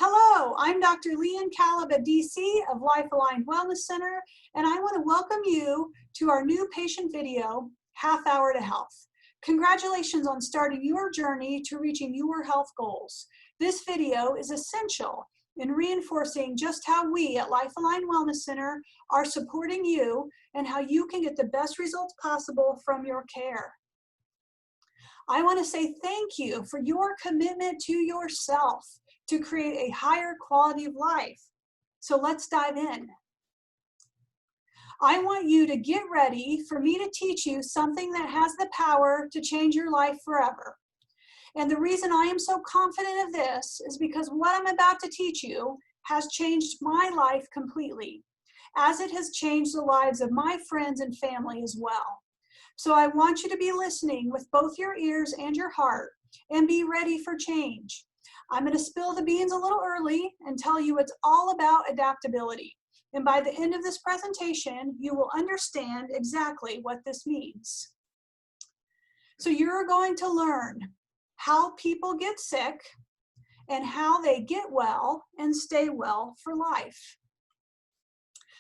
Hello, I'm Dr. Leanne Calaba, DC of Life Aligned Wellness Center, and I want to welcome you to our new patient video, Half Hour to Health. Congratulations on starting your journey to reaching your health goals. This video is essential in reinforcing just how we at Life Aligned Wellness Center are supporting you and how you can get the best results possible from your care. I want to say thank you for your commitment to yourself to create a higher quality of life. So let's dive in. I want you to get ready for me to teach you something that has the power to change your life forever. And the reason I am so confident of this is because what I'm about to teach you has changed my life completely, as it has changed the lives of my friends and family as well. So I want you to be listening with both your ears and your heart and be ready for change. I'm going to spill the beans a little early and tell you it's all about adaptability. And by the end of this presentation, you will understand exactly what this means. So you're going to learn how people get sick and how they get well and stay well for life.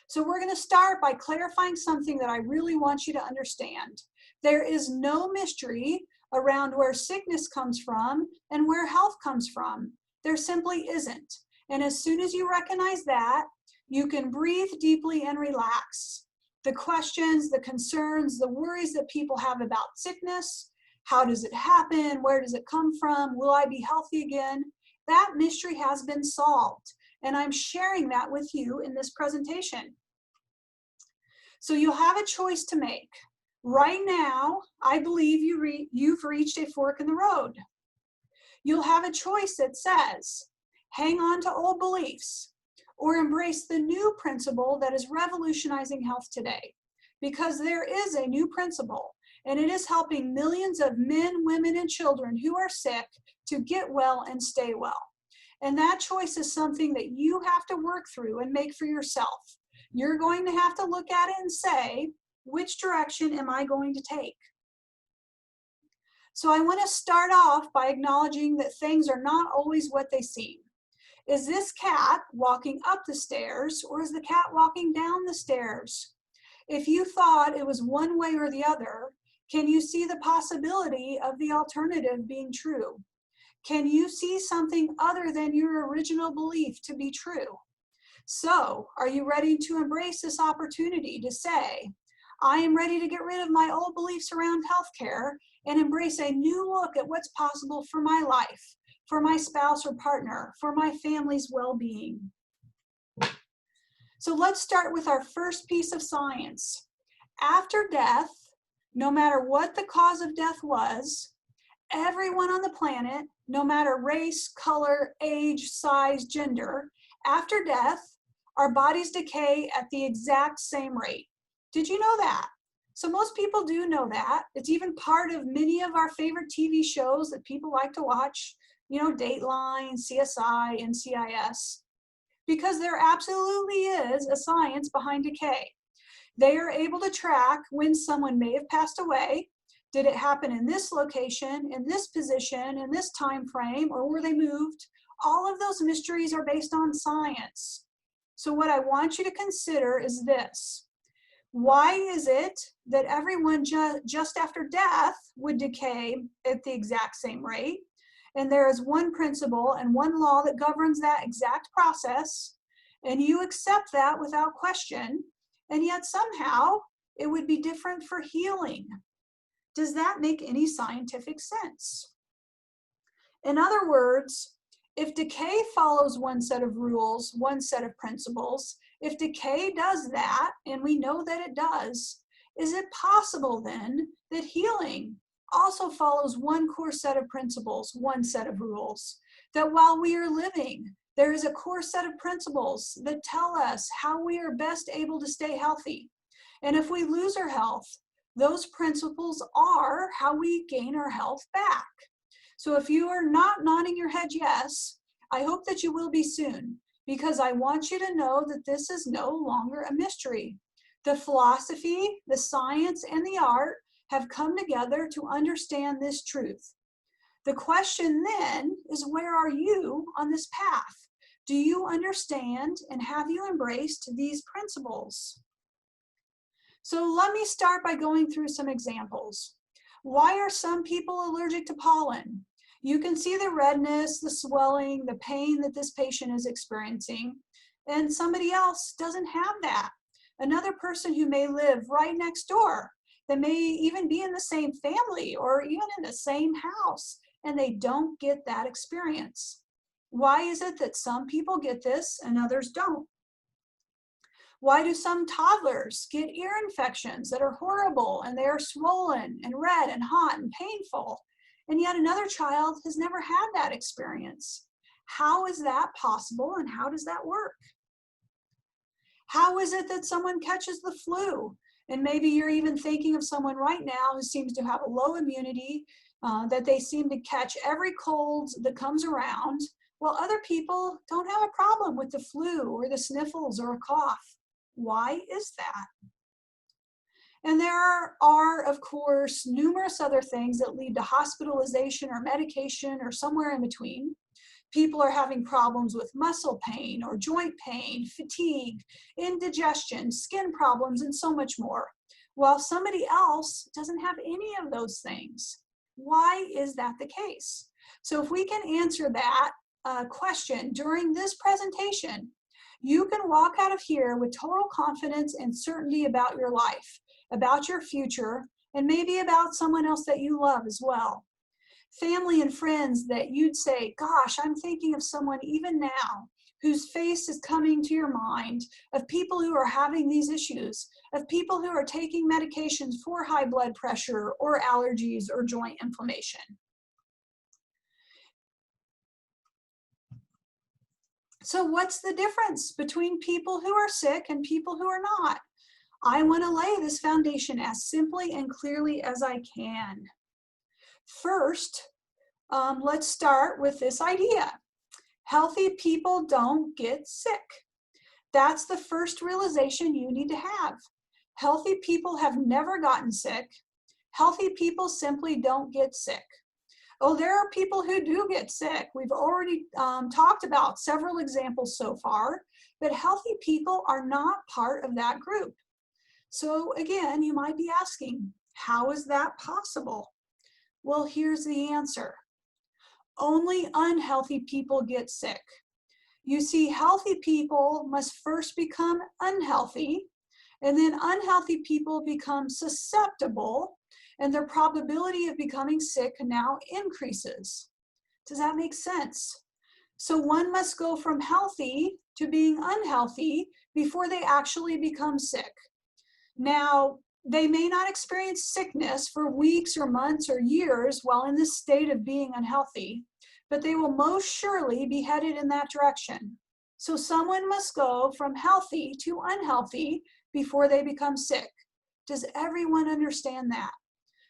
So we're going to start by clarifying something that I really want you to understand. There is no mystery around where sickness comes from and where health comes from. There simply isn't. And as soon as you recognize that, you can breathe deeply and relax. The questions, the concerns, the worries that people have about sickness, how does it happen? Where does it come from? Will I be healthy again? That mystery has been solved. And I'm sharing that with you in this presentation. So you'll have a choice to make. Right now, I believe you've reached a fork in the road. You'll have a choice that says, hang on to old beliefs or embrace the new principle that is revolutionizing health today. Because there is a new principle, and it is helping millions of men, women, and children who are sick to get well and stay well. And that choice is something that you have to work through and make for yourself. You're going to have to look at it and say, which direction am I going to take? So I want to start off by acknowledging that things are not always what they seem. Is this cat walking up the stairs, or is the cat walking down the stairs? If you thought it was one way or the other, can you see the possibility of the alternative being true? Can you see something other than your original belief to be true? So, are you ready to embrace this opportunity to say, I am ready to get rid of my old beliefs around healthcare and embrace a new look at what's possible for my life, for my spouse or partner, for my family's well-being? So let's start with our first piece of science. After death, no matter what the cause of death was, everyone on the planet, no matter race, color, age, size, gender, after death, our bodies decay at the exact same rate. Did you know that? So most people do know that. It's even part of many of our favorite TV shows that people like to watch, you know, Dateline, CSI, NCIS, because there absolutely is a science behind decay. They are able to track when someone may have passed away. Did it happen in this location, in this position, in this time frame, or were they moved? All of those mysteries are based on science. So what I want you to consider is this. Why is it that everyone just after death would decay at the exact same rate? And there is one principle and one law that governs that exact process, and you accept that without question, and yet somehow it would be different for healing. Does that make any scientific sense? In other words, if decay follows one set of rules, one set of principles, if decay does that, and we know that it does, is it possible then that healing also follows one core set of principles, one set of rules? That while we are living, there is a core set of principles that tell us how we are best able to stay healthy. And if we lose our health, those principles are how we gain our health back. So if you are not nodding your head yes, I hope that you will be soon, because I want you to know that this is no longer a mystery. The philosophy, the science, and the art have come together to understand this truth. The question then is, where are you on this path? Do you understand and have you embraced these principles? So let me start by going through some examples. Why are some people allergic to pollen? You can see the redness, the swelling, the pain that this patient is experiencing, and somebody else doesn't have that. Another person who may live right next door, that may even be in the same family or even in the same house, and they don't get that experience. Why is it that some people get this and others don't? Why do some toddlers get ear infections that are horrible and they are swollen and red and hot and painful, and yet another child has never had that experience? How is that possible and how does that work? How is it that someone catches the flu? And maybe you're even thinking of someone right now who seems to have a low immunity, that they seem to catch every cold that comes around, while other people don't have a problem with the flu or the sniffles or a cough. Why is that? And there are, of course, numerous other things that lead to hospitalization or medication or somewhere in between. People are having problems with muscle pain or joint pain, fatigue, indigestion, skin problems, and so much more, while somebody else doesn't have any of those things. Why is that the case? So if we can answer that question during this presentation, you can walk out of here with total confidence and certainty about your life, about your future, and maybe about someone else that you love as well. Family and friends that you'd say, gosh, I'm thinking of someone even now whose face is coming to your mind, of people who are having these issues, of people who are taking medications for high blood pressure or allergies or joint inflammation. So what's the difference between people who are sick and people who are not? I want to lay this foundation as simply and clearly as I can. First, let's start with this idea. Healthy people don't get sick. That's the first realization you need to have. Healthy people have never gotten sick. Healthy people simply don't get sick. Oh, there are people who do get sick. We've already talked about several examples so far, but healthy people are not part of that group. So again, you might be asking, how is that possible? Well, here's the answer. Only unhealthy people get sick. You see, healthy people must first become unhealthy, and then unhealthy people become susceptible, and their probability of becoming sick now increases. Does that make sense? So one must go from healthy to being unhealthy before they actually become sick. Now, they may not experience sickness for weeks or months or years while in this state of being unhealthy, but they will most surely be headed in that direction. So someone must go from healthy to unhealthy before they become sick. Does everyone understand that?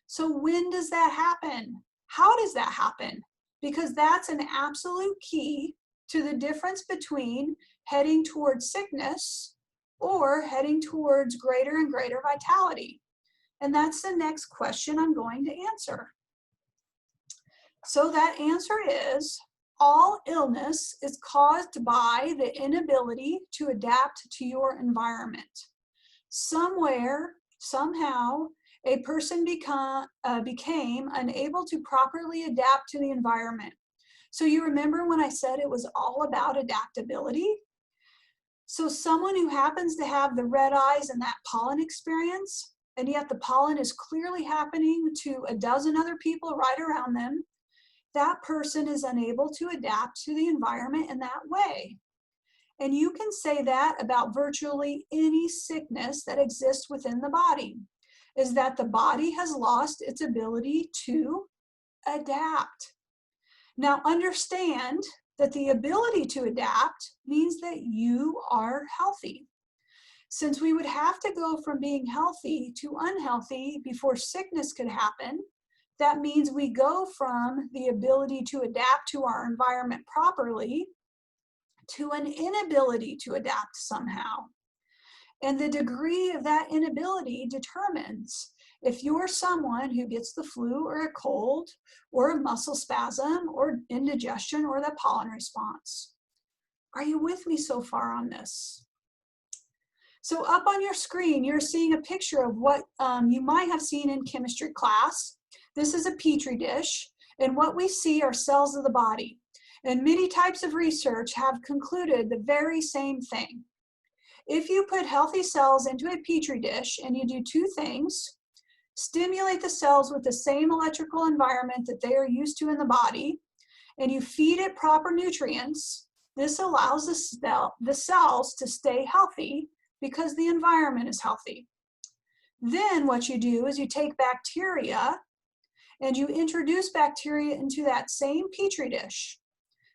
So when does that happen? How does that happen? Because that's an absolute key to the difference between heading towards sickness or heading towards greater and greater vitality. And that's the next question I'm going to answer. So that answer is, all illness is caused by the inability to adapt to your environment. Somewhere, somehow, a person became unable to properly adapt to the environment. So you remember when I said it was all about adaptability? So someone who happens to have the red eyes and that pollen experience, and yet the pollen is clearly happening to a dozen other people right around them, that person is unable to adapt to the environment in that way. And you can say that about virtually any sickness that exists within the body, is that the body has lost its ability to adapt. Now understand that the ability to adapt means that you are healthy. Since we would have to go from being healthy to unhealthy before sickness could happen, that means we go from the ability to adapt to our environment properly to an inability to adapt somehow. And the degree of that inability determines if you're someone who gets the flu or a cold or a muscle spasm or indigestion or the pollen response. Are you with me so far on this? So up on your screen, you're seeing a picture of what you might have seen in chemistry class. This is a Petri dish, and what we see are cells of the body. And many types of research have concluded the very same thing. If you put healthy cells into a Petri dish and you do two things, stimulate the cells with the same electrical environment that they are used to in the body, and you feed it proper nutrients, this allows the cells to stay healthy because the environment is healthy. Then what you do is you take bacteria and you introduce bacteria into that same Petri dish.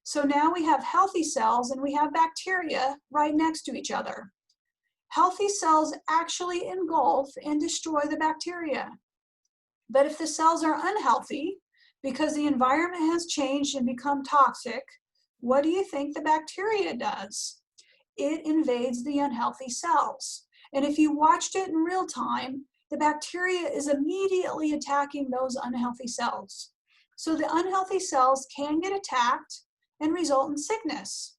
So now we have healthy cells and we have bacteria right next to each other. Healthy cells actually engulf and destroy the bacteria. But if the cells are unhealthy, because the environment has changed and become toxic, what do you think the bacteria does? It invades the unhealthy cells. And if you watched it in real time, the bacteria is immediately attacking those unhealthy cells. So the unhealthy cells can get attacked and result in sickness.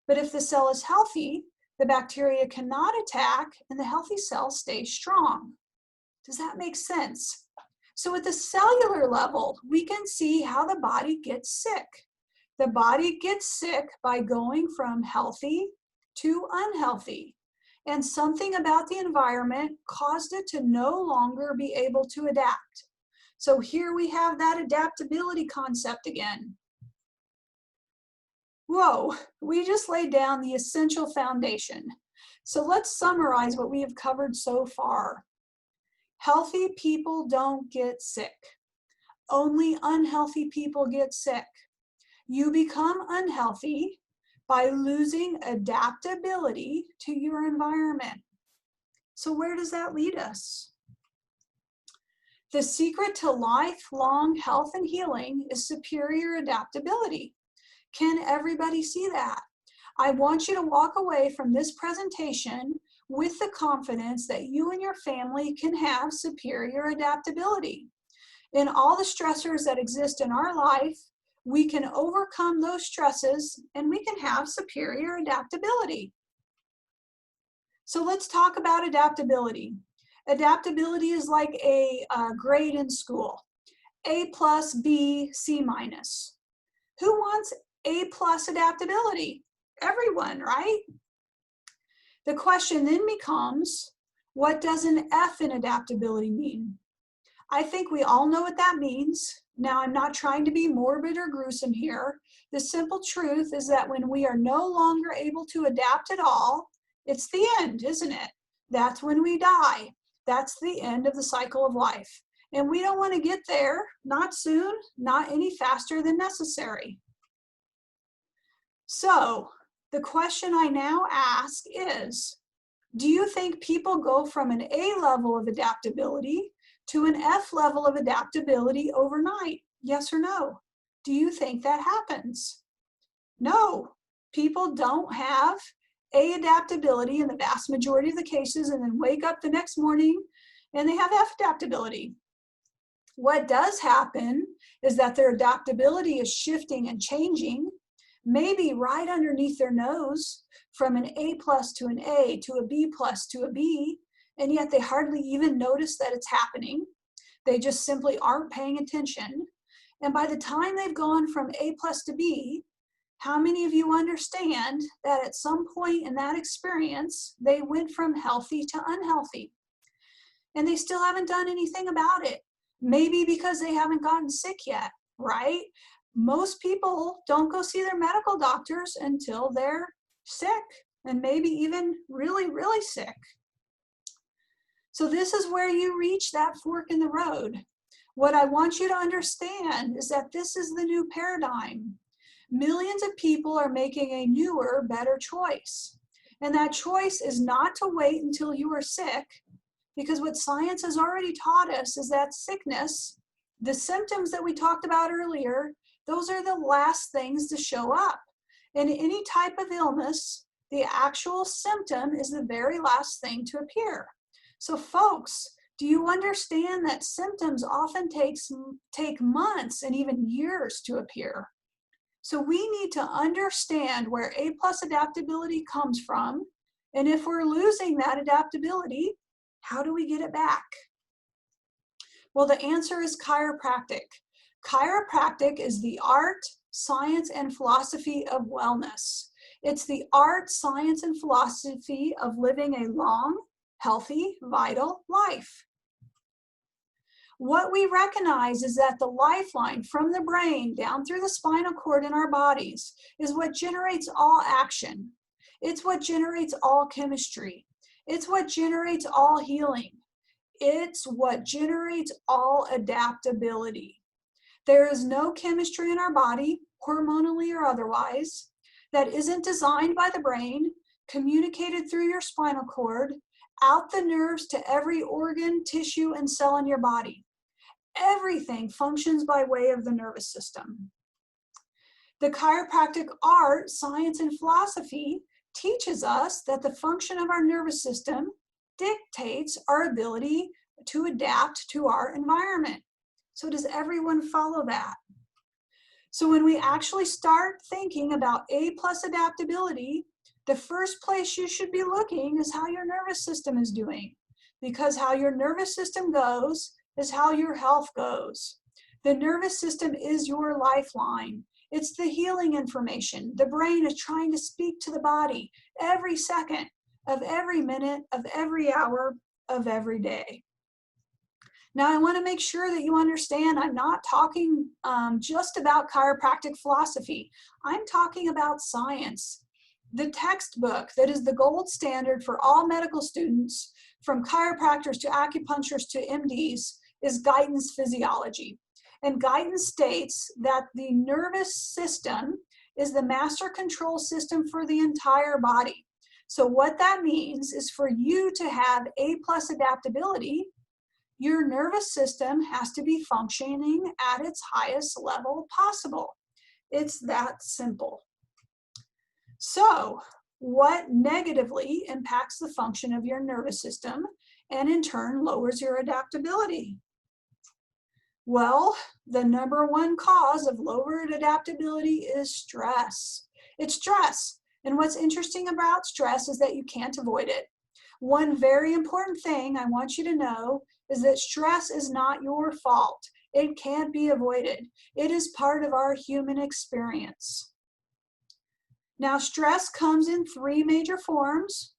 But if the cell is healthy, the bacteria cannot attack and the healthy cells stay strong. Does that make sense? So at the cellular level, we can see how the body gets sick. The body gets sick by going from healthy to unhealthy. And something about the environment caused it to no longer be able to adapt. So here we have that adaptability concept again. Whoa, we just laid down the essential foundation. So let's summarize what we have covered so far. Healthy people don't get sick. Only unhealthy people get sick. You become unhealthy by losing adaptability to your environment. So where does that lead us? The secret to lifelong health and healing is superior adaptability. Can everybody see that? I want you to walk away from this presentation with the confidence that you and your family can have superior adaptability. In all the stressors that exist in our life, we can overcome those stresses and we can have superior adaptability. So let's talk about adaptability. Adaptability is like a grade in school. A plus, B, C minus. Who wants A plus adaptability? Everyone, right? The question then becomes, what does an F in adaptability mean? I think we all know what that means. Now, I'm not trying to be morbid or gruesome here. The simple truth is that when we are no longer able to adapt at all, it's the end, isn't it? That's when we die. That's the end of the cycle of life. And we don't want to get there, not soon, not any faster than necessary. So, the question I now ask is, do you think people go from an A level of adaptability to an F level of adaptability overnight? Yes or no? Do you think that happens? No, people don't have A adaptability in the vast majority of the cases and then wake up the next morning and they have F adaptability. What does happen is that their adaptability is shifting and changing, maybe right underneath their nose, from an A plus to an A to a B plus to a B, and yet they hardly even notice that it's happening. They just simply aren't paying attention. And by the time they've gone from A plus to B, how many of you understand that at some point in that experience, they went from healthy to unhealthy? And they still haven't done anything about it. Maybe because they haven't gotten sick yet, right? Most people don't go see their medical doctors until they're sick, and maybe even really, really sick. So this is where you reach that fork in the road. What I want you to understand is that this is the new paradigm. Millions of people are making a newer, better choice. And that choice is not to wait until you are sick, because what science has already taught us is that sickness, the symptoms that we talked about earlier, those are the last things to show up. In any type of illness, the actual symptom is the very last thing to appear. So folks, do you understand that symptoms often take months and even years to appear? So we need to understand where A+ adaptability comes from, and if we're losing that adaptability, how do we get it back? Well, the answer is chiropractic. Chiropractic is the art, science, and philosophy of wellness. It's the art, science, and philosophy of living a long, healthy, vital life. What we recognize is that the lifeline from the brain down through the spinal cord in our bodies is what generates all action. It's what generates all chemistry. It's what generates all healing. It's what generates all adaptability. There is no chemistry in our body, hormonally or otherwise, that isn't designed by the brain, communicated through your spinal cord, out the nerves to every organ, tissue, and cell in your body. Everything functions by way of the nervous system. The chiropractic art, science, and philosophy teaches us that the function of our nervous system dictates our ability to adapt to our environment. So does everyone follow that? So when we actually start thinking about A+ adaptability, the first place you should be looking is how your nervous system is doing, because how your nervous system goes is how your health goes. The nervous system is your lifeline. It's the healing information. The brain is trying to speak to the body every second of every minute of every hour of every day. Now, I want to make sure that you understand I'm not talking just about chiropractic philosophy. I'm talking about science. The textbook that is the gold standard for all medical students, from chiropractors to acupuncturists to MDs, is Guyton's Physiology. And Guyton states that the nervous system is the master control system for the entire body. So what that means is for you to have A+ adaptability, your nervous system has to be functioning at its highest level possible. It's that simple. So, what negatively impacts the function of your nervous system and in turn lowers your adaptability? Well, the number one cause of lowered adaptability is stress. It's stress. And what's interesting about stress is that you can't avoid it. One very important thing I want you to know is that stress is not your fault. It can't be avoided. It is part of our human experience. Now, stress comes in three major forms.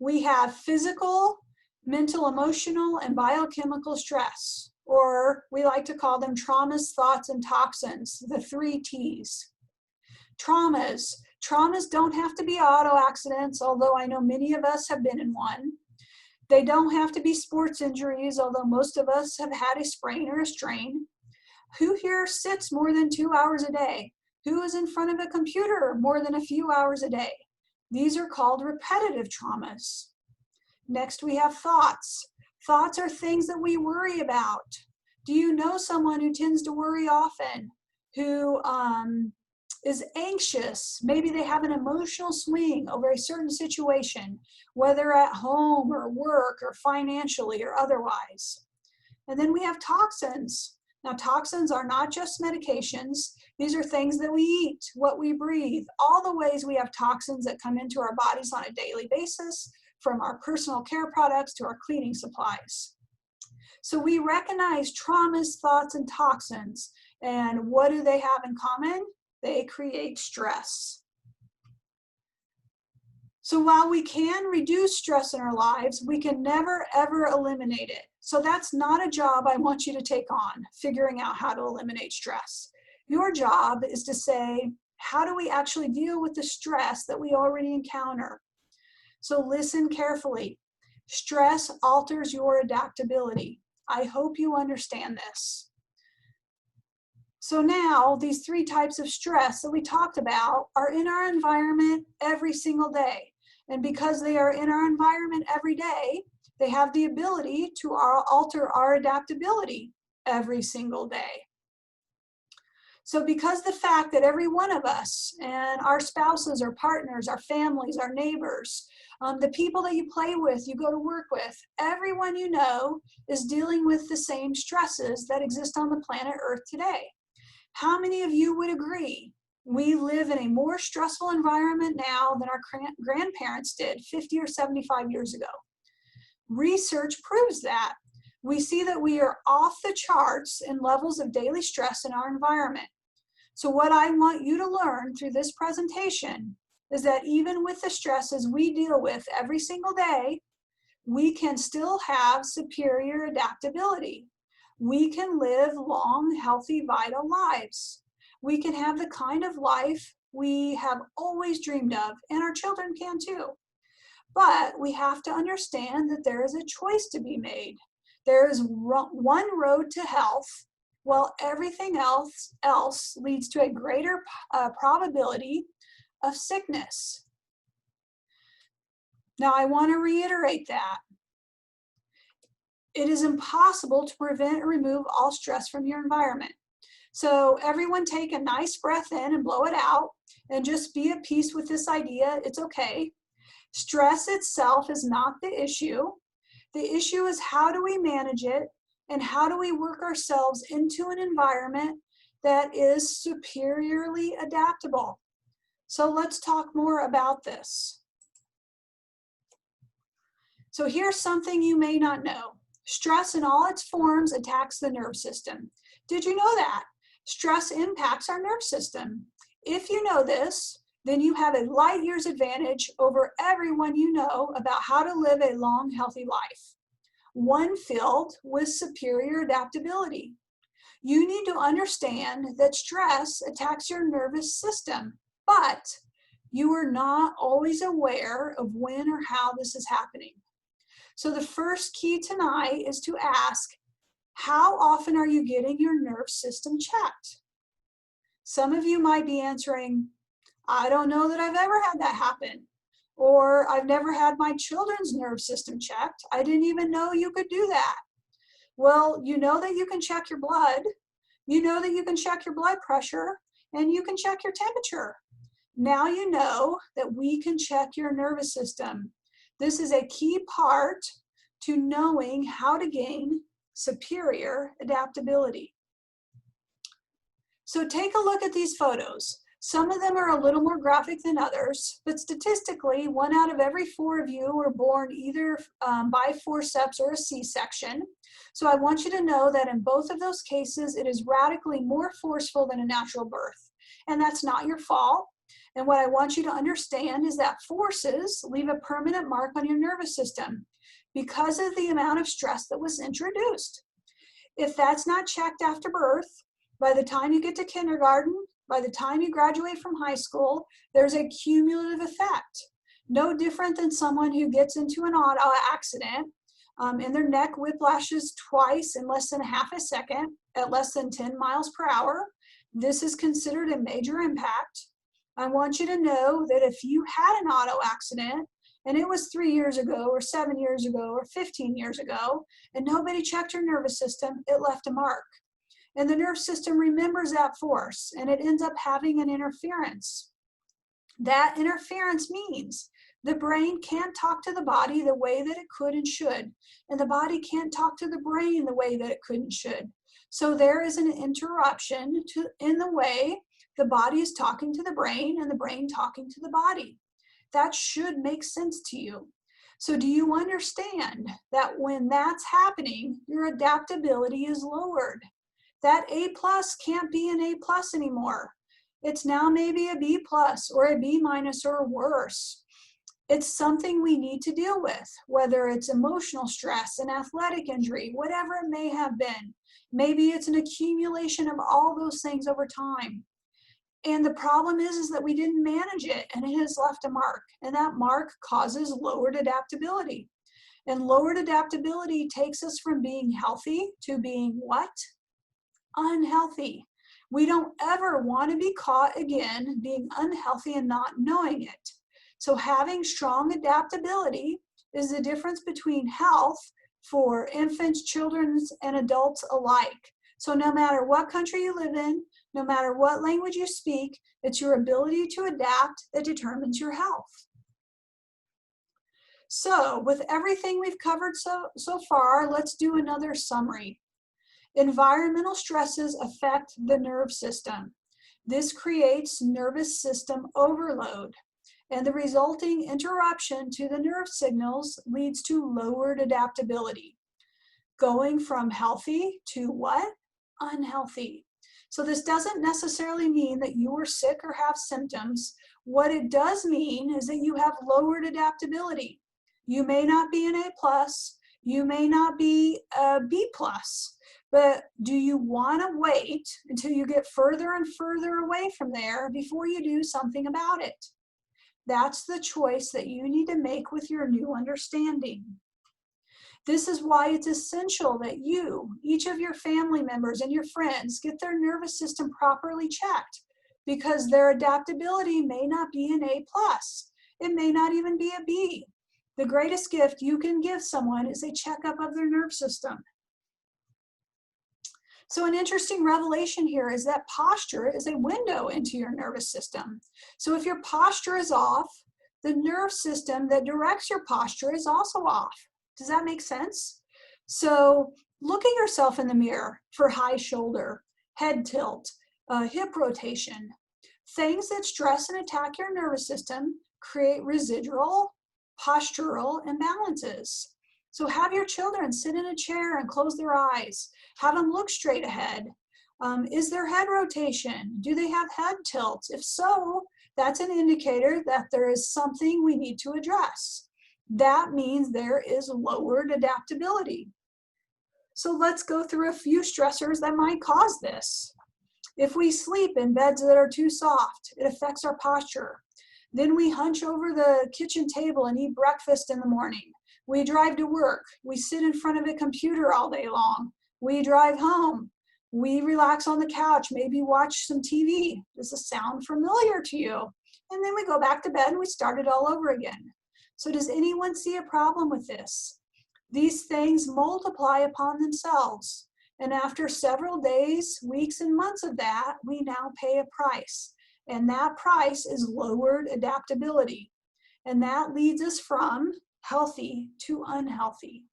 We have physical, mental, emotional, and biochemical stress, or we like to call them traumas, thoughts, and toxins, the 3 T's. Traumas. Traumas don't have to be auto accidents, although I know many of us have been in one. They don't have to be sports injuries, although most of us have had a sprain or a strain. Who here sits more than 2 hours a day? Who is in front of a computer more than a few hours a day? These are called repetitive traumas. Next, we have thoughts. Thoughts are things that we worry about. Do you know someone who tends to worry often, who is anxious? Maybe they have an emotional swing over a certain situation, whether at home or work or financially or otherwise. And then we have toxins. Now, toxins are not just medications. These are things that we eat, what we breathe, all the ways we have toxins that come into our bodies on a daily basis, from our personal care products to our cleaning supplies. So we recognize traumas, thoughts, and toxins. And what do they have in common? They create stress. So while we can reduce stress in our lives, we can never, ever eliminate it. So that's not a job I want you to take on, figuring out how to eliminate stress. Your job is to say, how do we actually deal with the stress that we already encounter? So listen carefully. Stress alters your adaptability. I hope you understand this. So now these 3 types of stress that we talked about are in our environment every single day. And because they are in our environment every day, they have the ability to alter our adaptability every single day. So because the fact that every one of us and our spouses, our partners, our families, our neighbors, the people that you play with, you go to work with, everyone you know is dealing with the same stresses that exist on the planet Earth today. How many of you would agree we live in a more stressful environment now than our grandparents did 50 or 75 years ago? Research proves that. We see that we are off the charts in levels of daily stress in our environment. So what I want you to learn through this presentation is that even with the stresses we deal with every single day, we can still have superior adaptability. We can live long, healthy, vital lives. We can have the kind of life we have always dreamed of, and our children can too. But we have to understand that there is a choice to be made. There is one road to health, while everything else leads to a greater probability of sickness. Now, I want to reiterate that. It is impossible to prevent or remove all stress from your environment. So everyone take a nice breath in and blow it out, and just be at peace with this idea. It's okay. Stress itself is not the issue. The issue is how do we manage it, and how do we work ourselves into an environment that is superiorly adaptable. So let's talk more about this. So here's something you may not know. Stress in all its forms attacks the nerve system. Did you know that? Stress impacts our nerve system. If you know this, then you have a light years advantage over everyone you know about how to live a long, healthy life. One filled with superior adaptability. You need to understand that stress attacks your nervous system, but you are not always aware of when or how this is happening. So the first key tonight is to ask, how often are you getting your nerve system checked? Some of you might be answering, I don't know that I've ever had that happen. Or I've never had my children's nerve system checked. I didn't even know you could do that. Well, you know that you can check your blood. You know that you can check your blood pressure, and you can check your temperature. Now you know that we can check your nervous system. This is a key part to knowing how to gain superior adaptability. So take a look at these photos. Some of them are a little more graphic than others, but statistically, 1 out of every 4 of you were born either by forceps or a C-section. So I want you to know that in both of those cases, it is radically more forceful than a natural birth. And that's not your fault. And what I want you to understand is that forces leave a permanent mark on your nervous system because of the amount of stress that was introduced. If that's not checked after birth, by the time you get to kindergarten, by the time you graduate from high school, there's a cumulative effect. No different than someone who gets into an auto accident and their neck whiplashes twice in less than half a second at less than 10 miles per hour. This is considered a major impact. I want you to know that if you had an auto accident and it was 3 years ago or 7 years ago or 15 years ago and nobody checked your nervous system, it left a mark. And the nerve system remembers that force, and it ends up having an interference. That interference means the brain can't talk to the body the way that it could and should, and the body can't talk to the brain the way that it could and should. So there is an interruption in the way the body is talking to the brain and the brain talking to the body. That should make sense to you. So do you understand that when that's happening, your adaptability is lowered? That A+ can't be an A+ anymore. It's now maybe a B+ or a B- or worse. It's something we need to deal with, whether it's emotional stress, an athletic injury, whatever it may have been. Maybe it's an accumulation of all those things over time. And the problem is that we didn't manage it, and it has left a mark, and that mark causes lowered adaptability. And lowered adaptability takes us from being healthy to being what? Unhealthy. We don't ever want to be caught again being unhealthy and not knowing it. So having strong adaptability is the difference between health for infants, children, and adults alike. So no matter what country you live in, no matter what language you speak, it's your ability to adapt that determines your health. So with everything we've covered so far, let's do another summary. Environmental stresses affect the nerve system. This creates nervous system overload, and the resulting interruption to the nerve signals leads to lowered adaptability, going from healthy to what? Unhealthy. So this doesn't necessarily mean that you are sick or have symptoms. What it does mean is that you have lowered adaptability. You may not be an A+, you may not be a B+, but do you want to wait until you get further and further away from there before you do something about it? That's the choice that you need to make with your new understanding. This is why it's essential that you, each of your family members and your friends, get their nervous system properly checked, because their adaptability may not be an A+. It may not even be a B. The greatest gift you can give someone is a checkup of their nerve system. So an interesting revelation here is that posture is a window into your nervous system. So if your posture is off, the nerve system that directs your posture is also off. Does that make sense? So look at yourself in the mirror for high shoulder, head tilt, hip rotation. Things that stress and attack your nervous system create residual postural imbalances. So have your children sit in a chair and close their eyes. Have them look straight ahead. Is there head rotation? Do they have head tilt? If so, that's an indicator that there is something we need to address. That means there is lowered adaptability. So let's go through a few stressors that might cause this. If we sleep in beds that are too soft, it affects our posture. Then we hunch over the kitchen table and eat breakfast in the morning. We drive to work. We sit in front of a computer all day long. We drive home. We relax on the couch, maybe watch some TV. Does this sound familiar to you? And then we go back to bed and we start it all over again. So does anyone see a problem with this? These things multiply upon themselves. And after several days, weeks, and months of that, we now pay a price. And that price is lowered adaptability. And that leads us from healthy to unhealthy.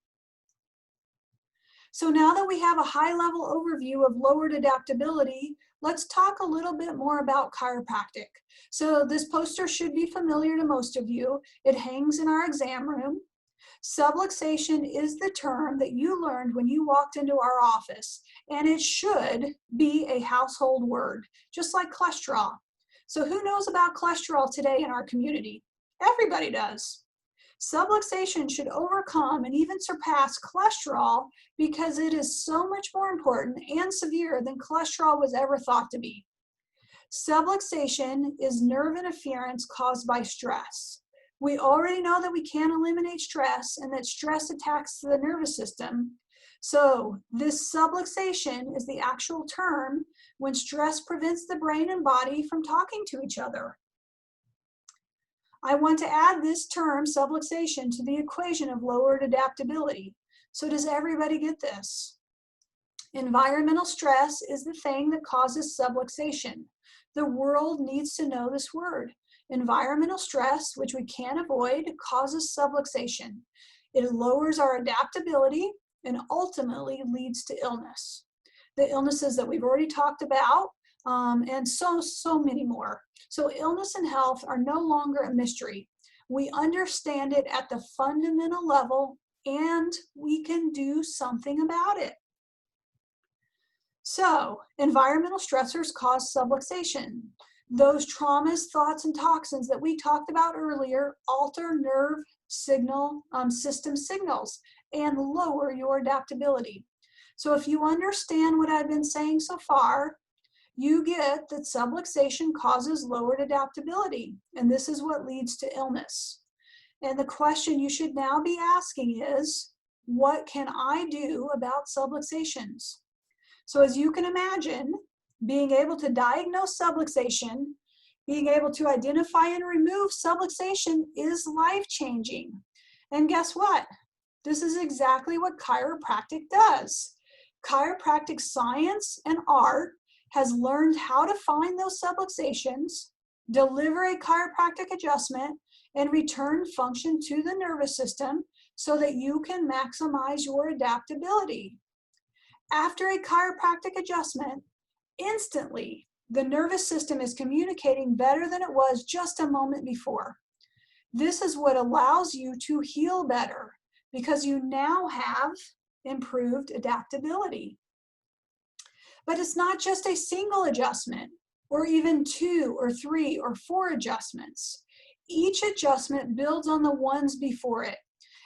So now that we have a high-level overview of lowered adaptability, let's talk a little bit more about chiropractic. So this poster should be familiar to most of you. It hangs in our exam room. Subluxation is the term that you learned when you walked into our office, and it should be a household word, just like cholesterol. So who knows about cholesterol today in our community? Everybody does. Subluxation should overcome and even surpass cholesterol because it is so much more important and severe than cholesterol was ever thought to be. Subluxation is nerve interference caused by stress. We already know that we can't eliminate stress and that stress attacks the nervous system. So this subluxation is the actual term when stress prevents the brain and body from talking to each other. I want to add this term, subluxation, to the equation of lowered adaptability. So does everybody get this? Environmental stress is the thing that causes subluxation. The world needs to know this word. Environmental stress, which we can't avoid, causes subluxation. It lowers our adaptability and ultimately leads to illness. The illnesses that we've already talked about, and so many more. So illness and health are no longer a mystery. We understand it at the fundamental level, and we can do something about it. So environmental stressors cause subluxation. Those traumas, thoughts, and toxins that we talked about earlier alter nerve system signals and lower your adaptability. So if you understand what I've been saying so far, you get that subluxation causes lowered adaptability, and this is what leads to illness. And the question you should now be asking is, what can I do about subluxations? So as you can imagine, being able to diagnose subluxation, being able to identify and remove subluxation is life-changing. And guess what? This is exactly what chiropractic does. Chiropractic science and art has learned how to find those subluxations, deliver a chiropractic adjustment, and return function to the nervous system so that you can maximize your adaptability. After a chiropractic adjustment, instantly the nervous system is communicating better than it was just a moment before. This is what allows you to heal better because you now have improved adaptability. But it's not just a single adjustment or even 2 or 3 or 4 adjustments. Each adjustment builds on the ones before it.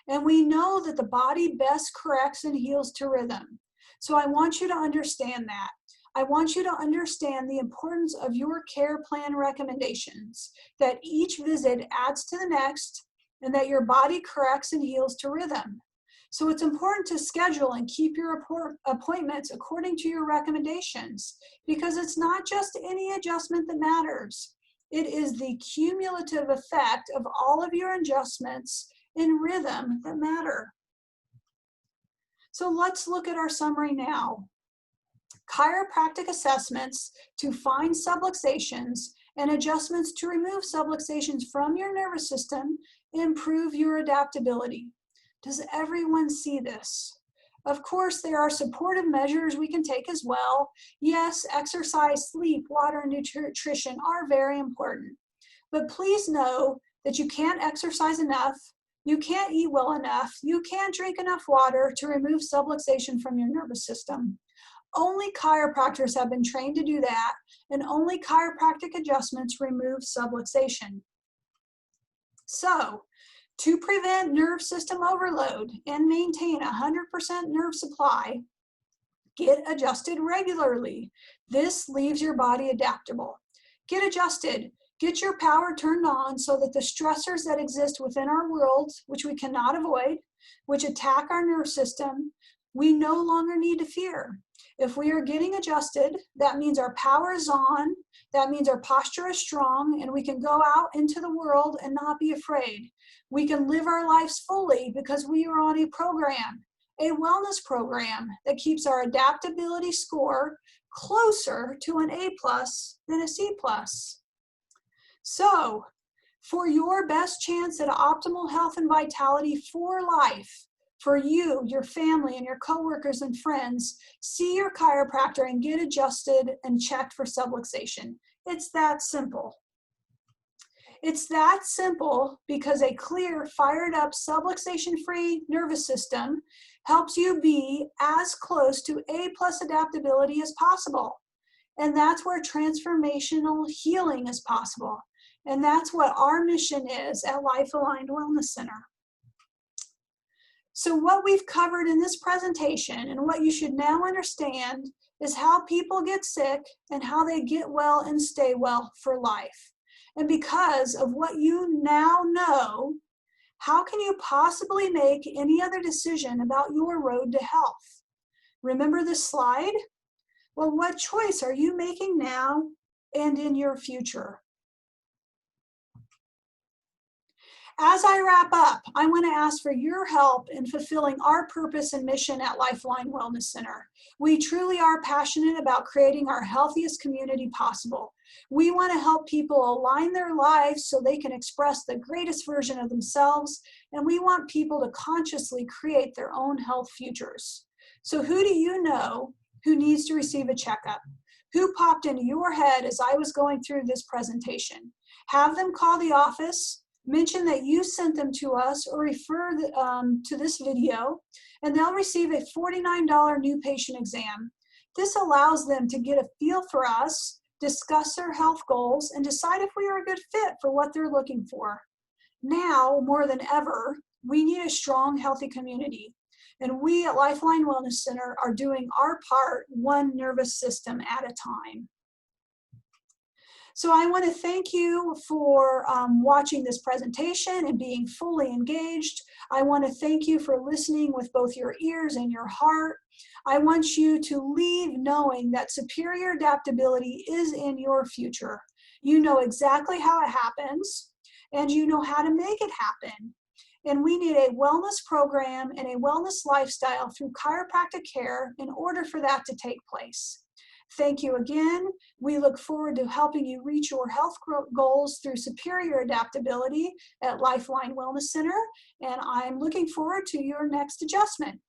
And we know that the body best corrects and heals to rhythm. So I want you to understand that. I want you to understand the importance of your care plan recommendations, that each visit adds to the next, and that your body corrects and heals to rhythm. So it's important to schedule and keep your appointments according to your recommendations, because it's not just any adjustment that matters. It is the cumulative effect of all of your adjustments in rhythm that matter. So let's look at our summary now. Chiropractic assessments to find subluxations and adjustments to remove subluxations from your nervous system improve your adaptability. Does everyone see this? Of course, there are supportive measures we can take as well. Yes, exercise, sleep, water, and nutrition are very important. But please know that you can't exercise enough, you can't eat well enough, you can't drink enough water to remove subluxation from your nervous system. Only chiropractors have been trained to do that, and only chiropractic adjustments remove subluxation. So, to prevent nerve system overload and maintain 100% nerve supply, get adjusted regularly. This leaves your body adaptable. Get adjusted. Get your power turned on so that the stressors that exist within our world, which we cannot avoid, which attack our nerve system, we no longer need to fear. If we are getting adjusted, that means our power is on, that means our posture is strong, and we can go out into the world and not be afraid. We can live our lives fully because we are on a program, a wellness program that keeps our adaptability score closer to an A+ than a C+. So, for your best chance at optimal health and vitality for life, for you, your family, and your coworkers and friends, see your chiropractor and get adjusted and checked for subluxation. It's that simple. It's that simple because a clear, fired up, subluxation-free nervous system helps you be as close to A+ adaptability as possible. And that's where transformational healing is possible. And that's what our mission is at Life Aligned Wellness Center. So what we've covered in this presentation and what you should now understand is how people get sick and how they get well and stay well for life. And because of what you now know, how can you possibly make any other decision about your road to health? Remember this slide? Well, what choice are you making now and in your future? As I wrap up, I want to ask for your help in fulfilling our purpose and mission at Lifeline Wellness Center. We truly are passionate about creating our healthiest community possible. We want to help people align their lives so they can express the greatest version of themselves, and we want people to consciously create their own health futures. So who do you know who needs to receive a checkup? Who popped into your head as I was going through this presentation? Have them call the office, mention that you sent them to us, or refer to this video, and they'll receive a $49 new patient exam. This allows them to get a feel for us, discuss their health goals, and decide if we are a good fit for what they're looking for. Now, more than ever, we need a strong, healthy community. And we at Lifeline Wellness Center are doing our part one nervous system at a time. So I want to thank you for watching this presentation and being fully engaged. I want to thank you for listening with both your ears and your heart. I want you to leave knowing that superior adaptability is in your future. You know exactly how it happens, and you know how to make it happen. And we need a wellness program and a wellness lifestyle through chiropractic care in order for that to take place. Thank you again. We look forward to helping you reach your health goals through superior adaptability at Lifeline Wellness Center, and I'm looking forward to your next adjustment.